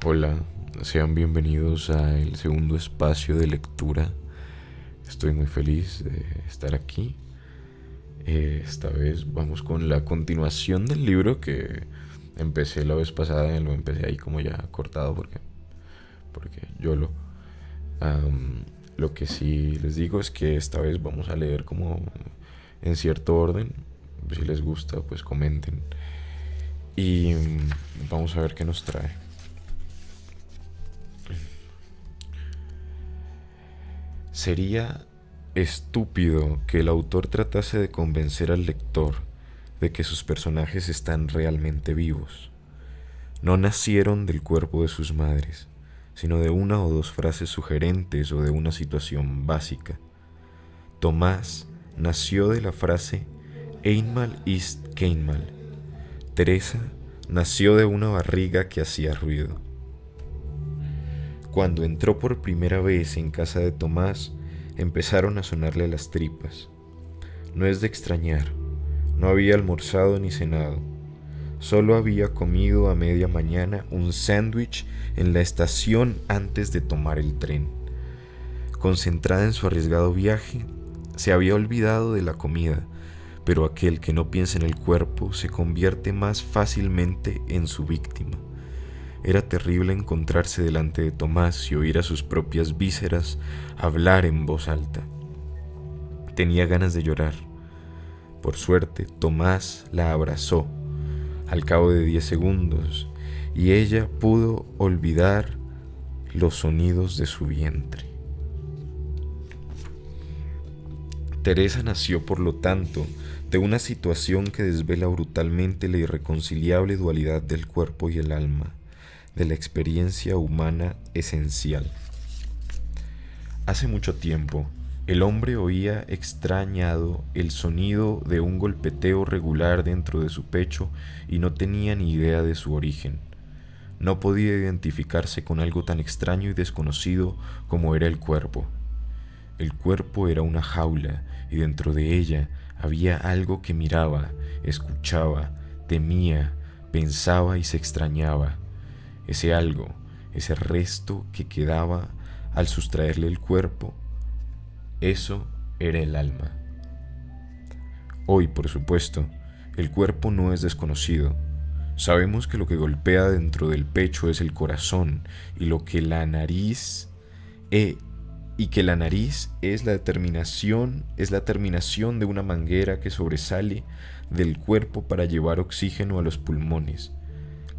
Hola, sean bienvenidos al segundo espacio de lectura. Estoy muy feliz de estar aquí. Esta vez vamos con la continuación del libro que empecé la vez pasada. Lo empecé ahí como ya cortado porque yo am, lo que sí les digo es que esta vez vamos a leer como en cierto orden. Si les gusta, pues comenten. Y vamos a ver qué nos trae. Sería estúpido que el autor tratase de convencer al lector de que sus personajes están realmente vivos. No nacieron del cuerpo de sus madres, sino de una o dos frases sugerentes o de una situación básica. Tomás nació de la frase Einmal ist keinmal. Teresa nació de una barriga que hacía ruido. Cuando entró por primera vez en casa de Tomás, empezaron a sonarle las tripas. No es de extrañar, no había almorzado ni cenado. Solo había comido a media mañana un sándwich en la estación antes de tomar el tren. Concentrada en su arriesgado viaje, se había olvidado de la comida, pero aquel que no piensa en el cuerpo se convierte más fácilmente en su víctima. Era terrible encontrarse delante de Tomás y oír a sus propias vísceras hablar en voz alta. Tenía ganas de llorar. Por suerte, Tomás la abrazó al cabo de 10 segundos y ella pudo olvidar los sonidos de su vientre. Teresa nació, por lo tanto, de una situación que desvela brutalmente la irreconciliable dualidad del cuerpo y el alma, de la experiencia humana esencial. Hace mucho tiempo, el hombre oía extrañado el sonido de un golpeteo regular dentro de su pecho y no tenía ni idea de su origen. No podía identificarse con algo tan extraño y desconocido como era el cuerpo. El cuerpo era una jaula y dentro de ella había algo que miraba, escuchaba, temía, pensaba y se extrañaba. Ese algo, ese resto que quedaba al sustraerle el cuerpo, eso era el alma. Hoy, por supuesto, el cuerpo no es desconocido. Sabemos que lo que golpea dentro del pecho es el corazón y lo que la nariz y que la nariz es la terminación de una manguera que sobresale del cuerpo para llevar oxígeno a los pulmones.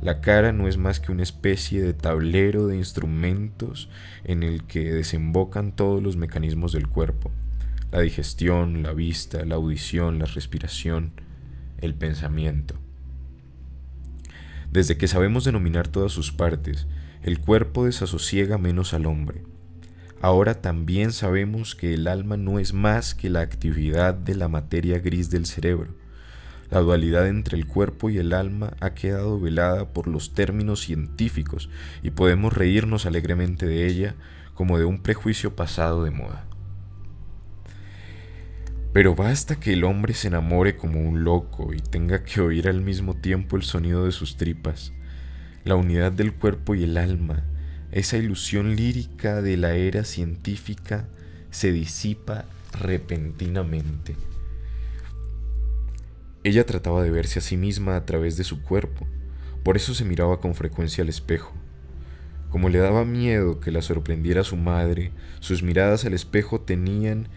La cara no es más que una especie de tablero de instrumentos en el que desembocan todos los mecanismos del cuerpo: la digestión, la vista, la audición, la respiración, el pensamiento. Desde que sabemos denominar todas sus partes, el cuerpo desasosiega menos al hombre. Ahora también sabemos que el alma no es más que la actividad de la materia gris del cerebro. La dualidad entre el cuerpo y el alma ha quedado velada por los términos científicos y podemos reírnos alegremente de ella como de un prejuicio pasado de moda. Pero basta que el hombre se enamore como un loco y tenga que oír al mismo tiempo el sonido de sus tripas. La unidad del cuerpo y el alma, esa ilusión lírica de la era científica, se disipa repentinamente. Ella trataba de verse a sí misma a través de su cuerpo, por eso se miraba con frecuencia al espejo. Como le daba miedo que la sorprendiera su madre, sus miradas al espejo tenían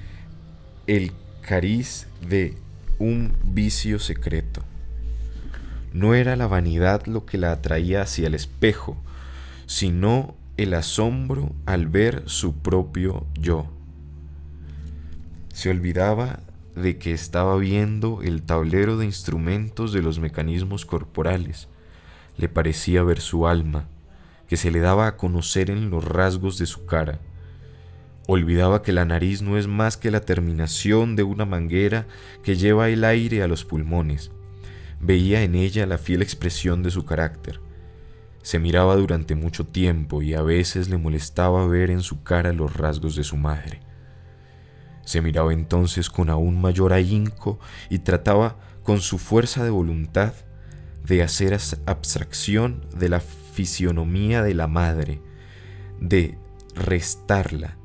el cariz de un vicio secreto. No era la vanidad lo que la atraía hacia el espejo, sino el asombro al ver su propio yo. Se olvidaba de que estaba viendo el tablero de instrumentos de los mecanismos corporales. Le parecía ver su alma, que se le daba a conocer en los rasgos de su cara. Olvidaba que la nariz no es más que la terminación de una manguera que lleva el aire a los pulmones. Veía en ella la fiel expresión de su carácter. Se miraba durante mucho tiempo y a veces le molestaba ver en su cara los rasgos de su madre. Se miraba entonces con aún mayor ahínco y trataba con su fuerza de voluntad de hacer abstracción de la fisionomía de la madre, de restarla,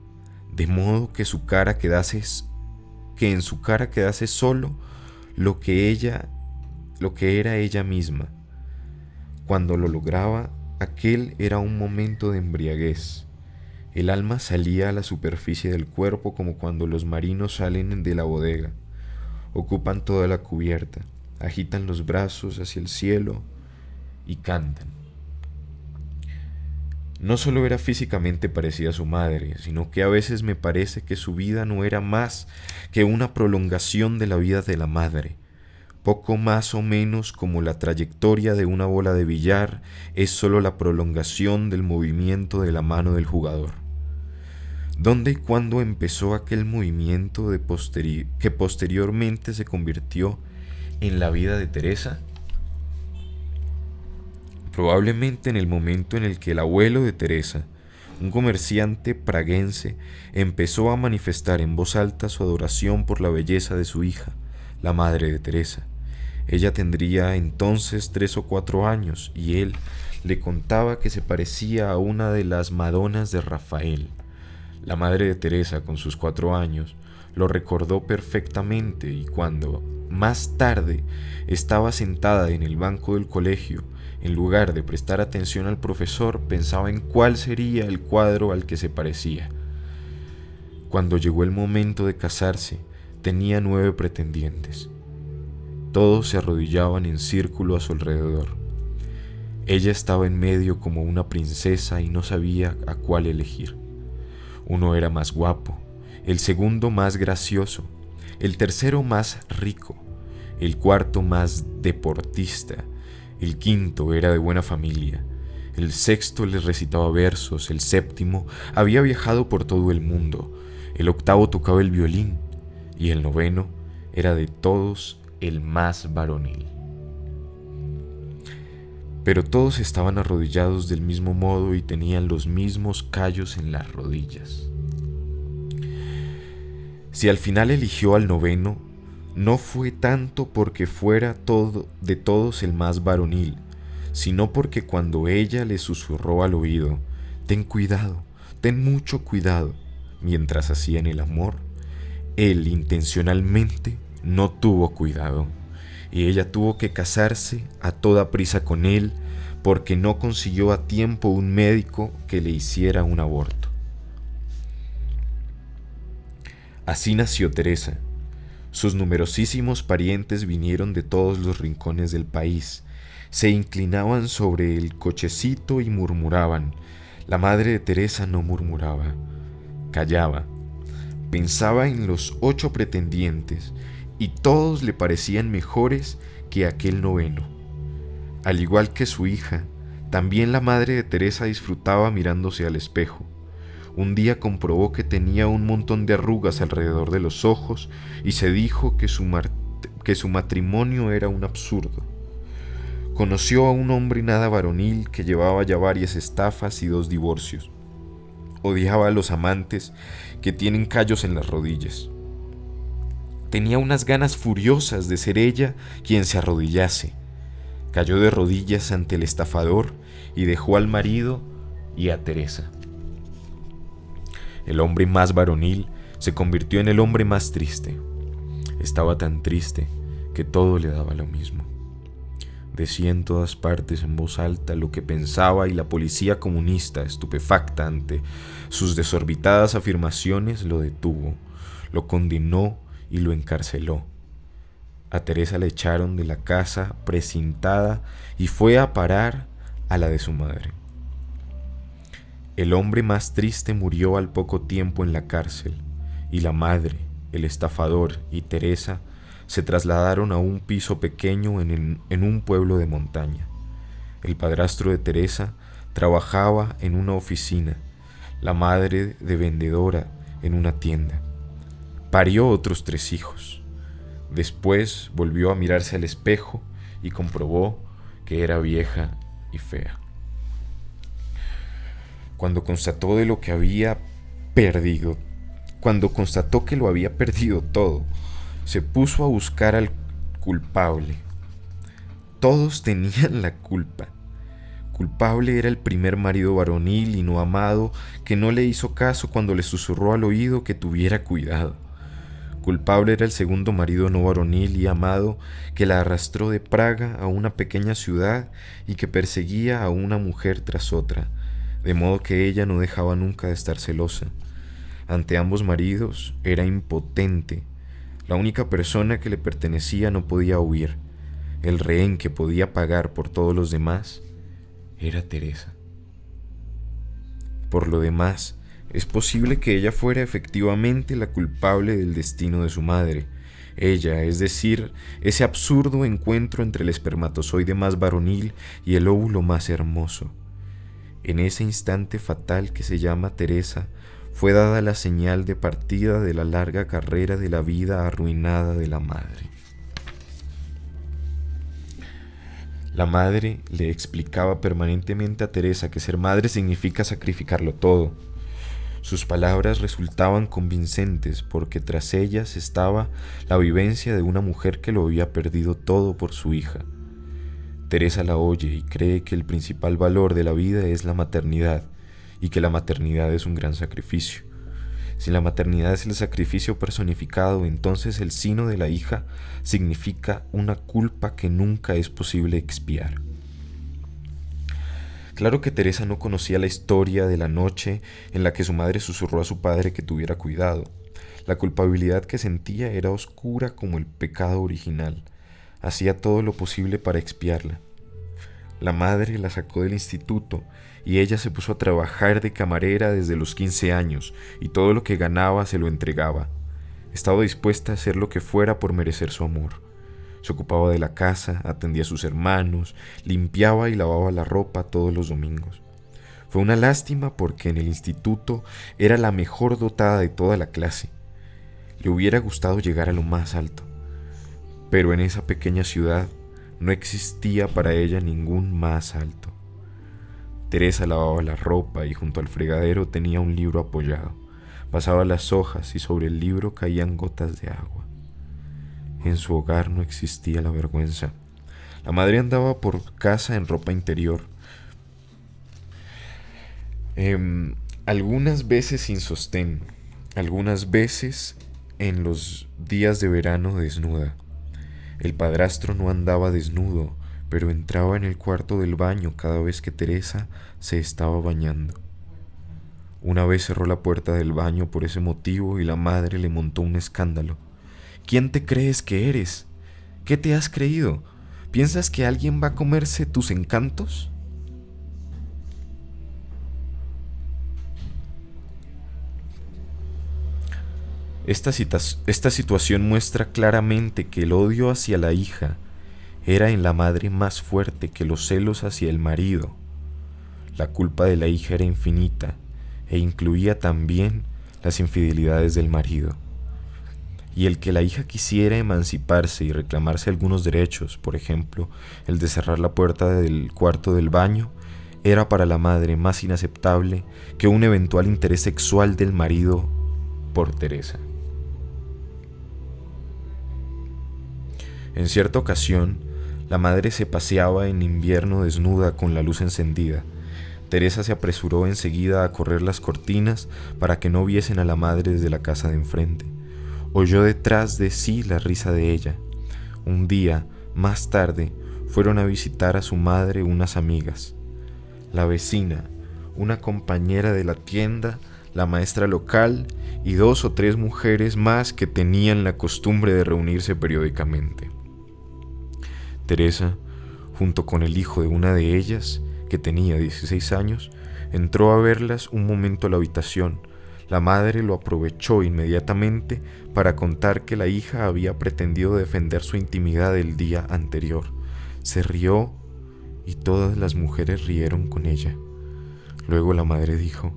de modo que en su cara quedase solo lo que era ella misma. Cuando lo lograba, aquel era un momento de embriaguez. El alma salía a la superficie del cuerpo como cuando los marinos salen de la bodega. Ocupan toda la cubierta, agitan los brazos hacia el cielo y cantan. No solo era físicamente parecida a su madre, sino que a veces me parece que su vida no era más que una prolongación de la vida de la madre. Poco más o menos como la trayectoria de una bola de billar es solo la prolongación del movimiento de la mano del jugador. ¿Dónde y cuándo empezó aquel movimiento que posteriormente se convirtió en la vida de Teresa? Probablemente en el momento en el que el abuelo de Teresa, un comerciante praguense, empezó a manifestar en voz alta su adoración por la belleza de su hija, la madre de Teresa. Ella tendría entonces 3 o 4 años y él le contaba que se parecía a una de las Madonas de Rafael. La madre de Teresa, con sus 4 años, lo recordó perfectamente y cuando, más tarde, estaba sentada en el banco del colegio, en lugar de prestar atención al profesor, pensaba en cuál sería el cuadro al que se parecía. Cuando llegó el momento de casarse, tenía 9 pretendientes. Todos se arrodillaban en círculo a su alrededor. Ella estaba en medio como una princesa y no sabía a cuál elegir. Uno era más guapo, el segundo más gracioso, el tercero más rico, el cuarto más deportista, el quinto era de buena familia, el sexto les recitaba versos, el séptimo había viajado por todo el mundo, el octavo tocaba el violín y el noveno era de todos el más varonil. Pero todos estaban arrodillados del mismo modo y tenían los mismos callos en las rodillas. Si al final eligió al noveno, no fue tanto porque fuera de todos el más varonil, sino porque cuando ella le susurró al oído, «Ten cuidado, ten mucho cuidado», mientras hacían el amor, él intencionalmente no tuvo cuidado, y ella tuvo que casarse a toda prisa con él porque no consiguió a tiempo un médico que le hiciera un aborto. Así nació Teresa. Sus numerosísimos parientes vinieron de todos los rincones del país, se inclinaban sobre el cochecito y murmuraban. La madre de Teresa no murmuraba, callaba, pensaba en los 8 pretendientes y todos le parecían mejores que aquel noveno. Al igual que su hija, también la madre de Teresa disfrutaba mirándose al espejo. Un día comprobó que tenía un montón de arrugas alrededor de los ojos y se dijo que su matrimonio era un absurdo. Conoció a un hombre nada varonil que llevaba ya varias estafas y 2 divorcios. Odiaba a los amantes que tienen callos en las rodillas. Tenía unas ganas furiosas de ser ella quien se arrodillase. Cayó de rodillas ante el estafador y dejó al marido y a Teresa. El hombre más varonil se convirtió en el hombre más triste. Estaba tan triste que todo le daba lo mismo. Decía en todas partes en voz alta lo que pensaba y la policía comunista, estupefacta ante sus desorbitadas afirmaciones, lo detuvo, lo condenó y lo encarceló. A Teresa le echaron de la casa precintada y fue a parar a la de su madre. El hombre más triste murió al poco tiempo en la cárcel, y la madre, el estafador y Teresa se trasladaron a un piso pequeño en un pueblo de montaña. El padrastro de Teresa trabajaba en una oficina, la madre de vendedora en una tienda. Parió otros 3 hijos. Después volvió a mirarse al espejo y comprobó que era vieja y fea. Cuando constató que lo había perdido todo, se puso a buscar al culpable. Todos tenían la culpa. Culpable era el primer marido varonil y no amado que no le hizo caso cuando le susurró al oído que tuviera cuidado. Culpable era el segundo marido no varonil y amado que la arrastró de Praga a una pequeña ciudad y que perseguía a una mujer tras otra, de modo que ella no dejaba nunca de estar celosa. Ante ambos maridos era impotente. La única persona que le pertenecía no podía huir. El rehén que podía pagar por todos los demás era Teresa. Por lo demás, es posible que ella fuera efectivamente la culpable del destino de su madre. Ella, es decir, ese absurdo encuentro entre el espermatozoide más varonil y el óvulo más hermoso. En ese instante fatal que se llama Teresa, fue dada la señal de partida de la larga carrera de la vida arruinada de la madre. La madre le explicaba permanentemente a Teresa que ser madre significa sacrificarlo todo. Sus palabras resultaban convincentes porque tras ellas estaba la vivencia de una mujer que lo había perdido todo por su hija. Teresa la oye y cree que el principal valor de la vida es la maternidad y que la maternidad es un gran sacrificio. Si la maternidad es el sacrificio personificado, entonces el sino de la hija significa una culpa que nunca es posible expiar. Claro que Teresa no conocía la historia de la noche en la que su madre susurró a su padre que tuviera cuidado. La culpabilidad que sentía era oscura como el pecado original. Hacía todo lo posible para expiarla. La madre la sacó del instituto y ella se puso a trabajar de camarera desde los 15 años y todo lo que ganaba se lo entregaba. Estaba dispuesta a hacer lo que fuera por merecer su amor. Se ocupaba de la casa, atendía a sus hermanos, limpiaba y lavaba la ropa todos los domingos. Fue una lástima porque en el instituto era la mejor dotada de toda la clase. Le hubiera gustado llegar a lo más alto, pero en esa pequeña ciudad no existía para ella ningún más alto. Teresa lavaba la ropa y junto al fregadero tenía un libro apoyado. Pasaba las hojas y sobre el libro caían gotas de agua. En su hogar no existía la vergüenza. La madre andaba por casa en ropa interior, algunas veces sin sostén, algunas veces en los días de verano desnuda. El padrastro no andaba desnudo, pero entraba en el cuarto del baño cada vez que Teresa se estaba bañando. Una vez cerró la puerta del baño por ese motivo y la madre le montó un escándalo. ¿Quién te crees que eres? ¿Qué te has creído? ¿Piensas que alguien va a comerse tus encantos? Esta situación muestra claramente que el odio hacia la hija era en la madre más fuerte que los celos hacia el marido. La culpa de la hija era infinita e incluía también las infidelidades del marido. Y el que la hija quisiera emanciparse y reclamarse algunos derechos, por ejemplo, el de cerrar la puerta del cuarto del baño, era para la madre más inaceptable que un eventual interés sexual del marido por Teresa. En cierta ocasión, la madre se paseaba en invierno desnuda con la luz encendida. Teresa se apresuró enseguida a correr las cortinas para que no viesen a la madre desde la casa de enfrente. Oyó detrás de sí la risa de ella. Un día, más tarde, fueron a visitar a su madre unas amigas. La vecina, una compañera de la tienda, la maestra local y 2 o 3 mujeres más que tenían la costumbre de reunirse periódicamente. Teresa, junto con el hijo de una de ellas, que tenía 16 años, entró a verlas un momento a la habitación. La madre lo aprovechó inmediatamente para contar que la hija había pretendido defender su intimidad el día anterior. Se rió y todas las mujeres rieron con ella. Luego la madre dijo: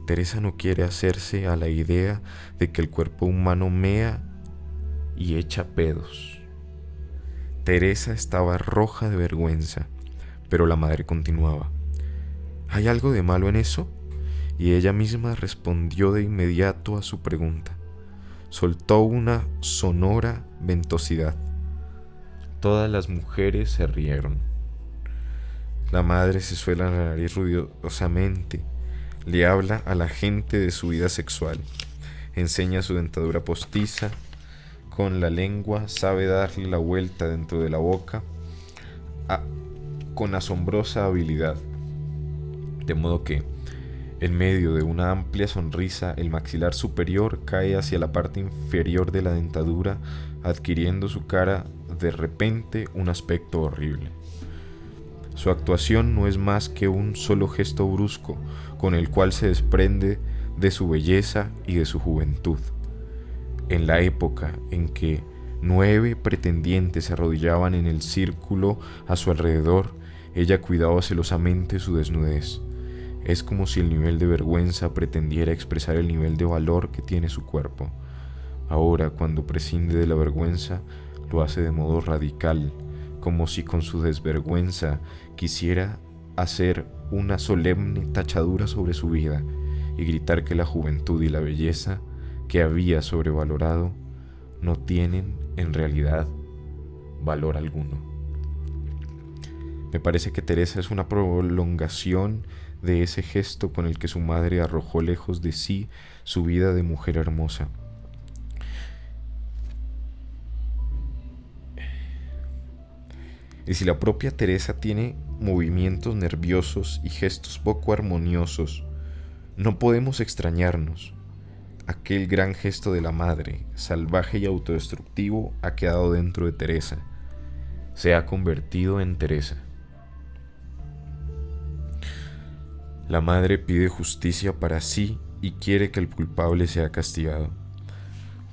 Teresa no quiere hacerse a la idea de que el cuerpo humano mea y echa pedos. Teresa estaba roja de vergüenza, pero la madre continuaba: ¿hay algo de malo en eso? Y ella misma respondió de inmediato a su pregunta. Soltó una sonora ventosidad. Todas las mujeres se rieron. La madre se suela la nariz ruidosamente, le habla a la gente de su vida sexual, enseña su dentadura postiza, con la lengua sabe darle la vuelta dentro de la boca con asombrosa habilidad, de modo que, en medio de una amplia sonrisa, el maxilar superior cae hacia la parte inferior de la dentadura, adquiriendo su cara de repente un aspecto horrible. Su actuación no es más que un solo gesto brusco, con el cual se desprende de su belleza y de su juventud. En la época en que 9 pretendientes se arrodillaban en el círculo a su alrededor, ella cuidaba celosamente su desnudez. Es como si el nivel de vergüenza pretendiera expresar el nivel de valor que tiene su cuerpo. Ahora, cuando prescinde de la vergüenza, lo hace de modo radical, como si con su desvergüenza quisiera hacer una solemne tachadura sobre su vida y gritar que la juventud y la belleza que había sobrevalorado no tienen en realidad valor alguno. Me parece que Teresa es una prolongación de ese gesto con el que su madre arrojó lejos de sí su vida de mujer hermosa. Y si la propia Teresa tiene movimientos nerviosos y gestos poco armoniosos, no podemos extrañarnos. Aquel gran gesto de la madre, salvaje y autodestructivo, ha quedado dentro de Teresa. Se ha convertido en Teresa. La madre pide justicia para sí y quiere que el culpable sea castigado.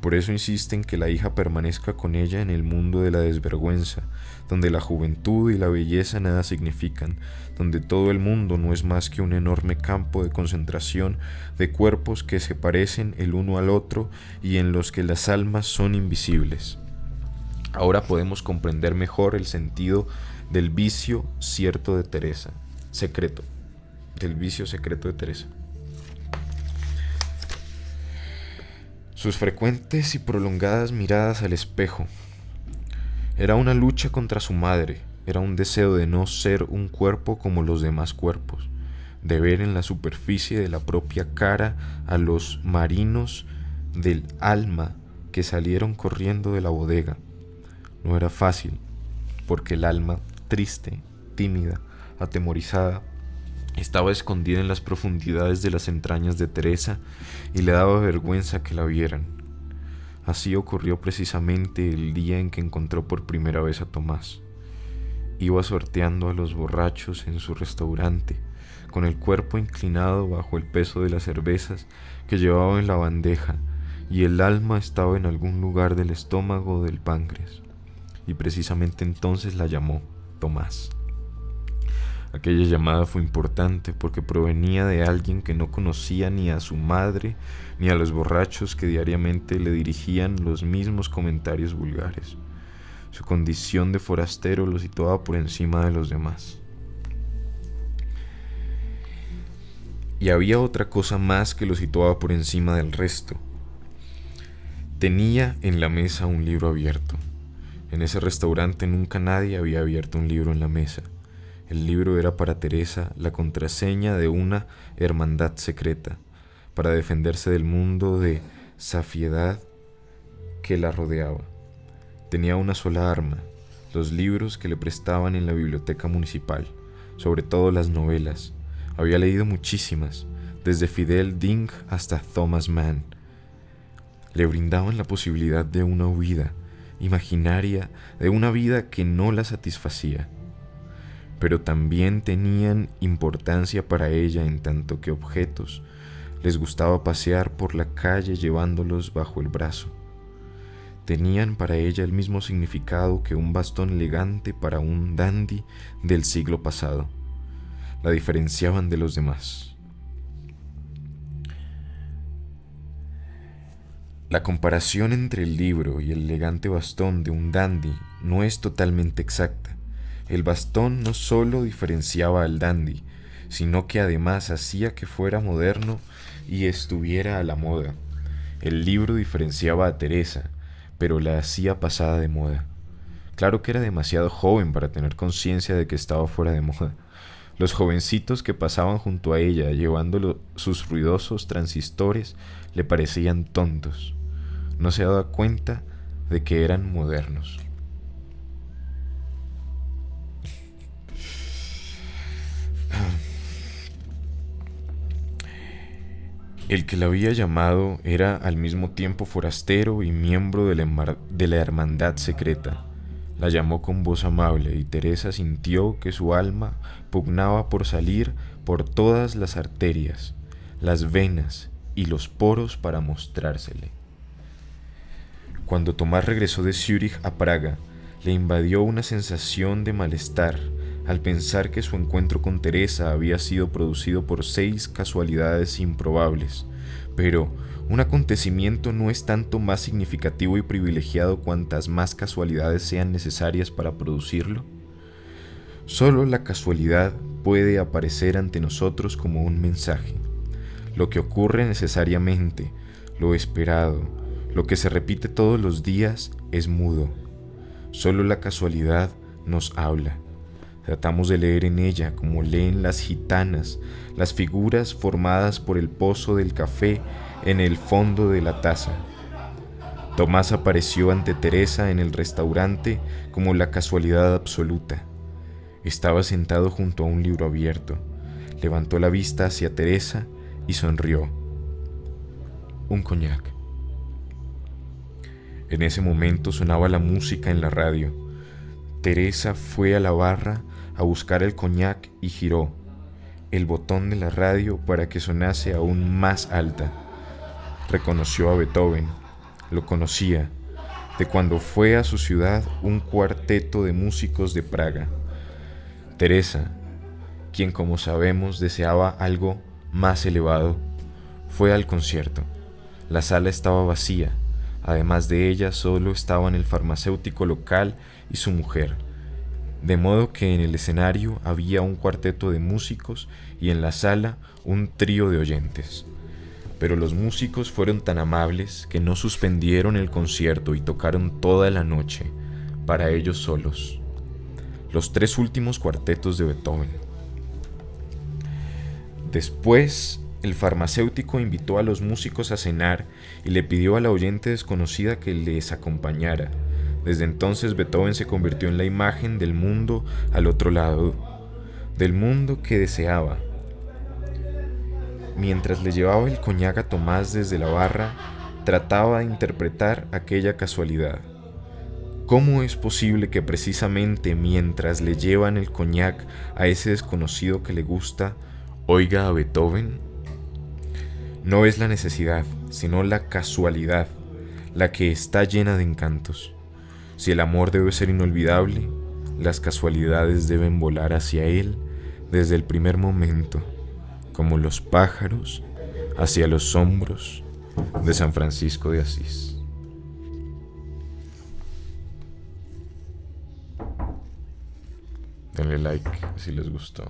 Por eso insiste en que la hija permanezca con ella en el mundo de la desvergüenza, donde la juventud y la belleza nada significan, donde todo el mundo no es más que un enorme campo de concentración de cuerpos que se parecen el uno al otro y en los que las almas son invisibles. Ahora podemos comprender mejor el sentido del vicio cierto de Teresa, secreto, del vicio secreto de Teresa. Sus frecuentes y prolongadas miradas al espejo. Era una lucha contra su madre, era un deseo de no ser un cuerpo como los demás cuerpos, de ver en la superficie de la propia cara a los marinos del alma que salieron corriendo de la bodega. No era fácil, porque el alma, triste, tímida, atemorizada, estaba escondida en las profundidades de las entrañas de Teresa y le daba vergüenza que la vieran. Así ocurrió precisamente el día en que encontró por primera vez a Tomás. Iba sorteando a los borrachos en su restaurante, con el cuerpo inclinado bajo el peso de las cervezas que llevaba en la bandeja, y el alma estaba en algún lugar del estómago o del páncreas. Y precisamente entonces la llamó Tomás. Aquella llamada fue importante porque provenía de alguien que no conocía ni a su madre ni a los borrachos que diariamente le dirigían los mismos comentarios vulgares. Su condición de forastero lo situaba por encima de los demás. Y había otra cosa más que lo situaba por encima del resto. Tenía en la mesa un libro abierto. En ese restaurante nunca nadie había abierto un libro en la mesa. El libro era para Teresa la contraseña de una hermandad secreta, para defenderse del mundo de safiedad que la rodeaba. Tenía una sola arma, los libros que le prestaban en la biblioteca municipal, sobre todo las novelas. Había leído muchísimas, desde Fidel Ding hasta Thomas Mann. Le brindaban la posibilidad de una huida imaginaria, de una vida que no la satisfacía, pero también tenían importancia para ella en tanto que objetos. Les gustaba pasear por la calle llevándolos bajo el brazo. Tenían para ella el mismo significado que un bastón elegante para un dandy del siglo pasado. La diferenciaban de los demás. La comparación entre el libro y el elegante bastón de un dandy no es totalmente exacta. El bastón no solo diferenciaba al dandy, sino que además hacía que fuera moderno y estuviera a la moda. El libro diferenciaba a Teresa, pero la hacía pasada de moda. Claro que era demasiado joven para tener conciencia de que estaba fuera de moda. Los jovencitos que pasaban junto a ella llevando sus ruidosos transistores le parecían tontos. No se daba cuenta de que eran modernos. El que la había llamado era al mismo tiempo forastero y miembro de la hermandad secreta. La llamó con voz amable y Teresa sintió que su alma pugnaba por salir por todas las arterias, las venas y los poros para mostrársele. Cuando Tomás regresó de Zúrich a Praga, le invadió una sensación de malestar al pensar que su encuentro con Teresa había sido producido por 6 casualidades improbables, pero un acontecimiento no es tanto más significativo y privilegiado cuantas más casualidades sean necesarias para producirlo. Solo la casualidad puede aparecer ante nosotros como un mensaje. Lo que ocurre necesariamente, lo esperado, lo que se repite todos los días es mudo. Solo la casualidad nos habla. Tratamos de leer en ella, como leen las gitanas, las figuras formadas por el pozo del café en el fondo de la taza. Tomás apareció ante Teresa en el restaurante como la casualidad absoluta. Estaba sentado junto a un libro abierto. Levantó la vista hacia Teresa y sonrió. Un coñac. En ese momento sonaba la música en la radio. Teresa fue a la barra a buscar el coñac y giró el botón de la radio para que sonase aún más alta. Reconoció a Beethoven, lo conocía, de cuando fue a su ciudad un cuarteto de músicos de Praga. Teresa, quien como sabemos deseaba algo más elevado, fue al concierto. La sala estaba vacía. Además de ella, solo estaban el farmacéutico local y su mujer, de modo que en el escenario había un cuarteto de músicos y en la sala un trío de oyentes. Pero los músicos fueron tan amables que no suspendieron el concierto y tocaron toda la noche, para ellos solos, los 3 últimos cuartetos de Beethoven. Después, el farmacéutico invitó a los músicos a cenar y le pidió a la oyente desconocida que les acompañara. Desde entonces Beethoven se convirtió en la imagen del mundo al otro lado, del mundo que deseaba. Mientras le llevaba el coñac a Tomás desde la barra, trataba de interpretar aquella casualidad. ¿Cómo es posible que precisamente mientras le llevan el coñac a ese desconocido que le gusta, oiga a Beethoven? No es la necesidad, sino la casualidad, la que está llena de encantos. Si el amor debe ser inolvidable, las casualidades deben volar hacia él desde el primer momento, como los pájaros hacia los hombros de San Francisco de Asís. Denle like si les gustó.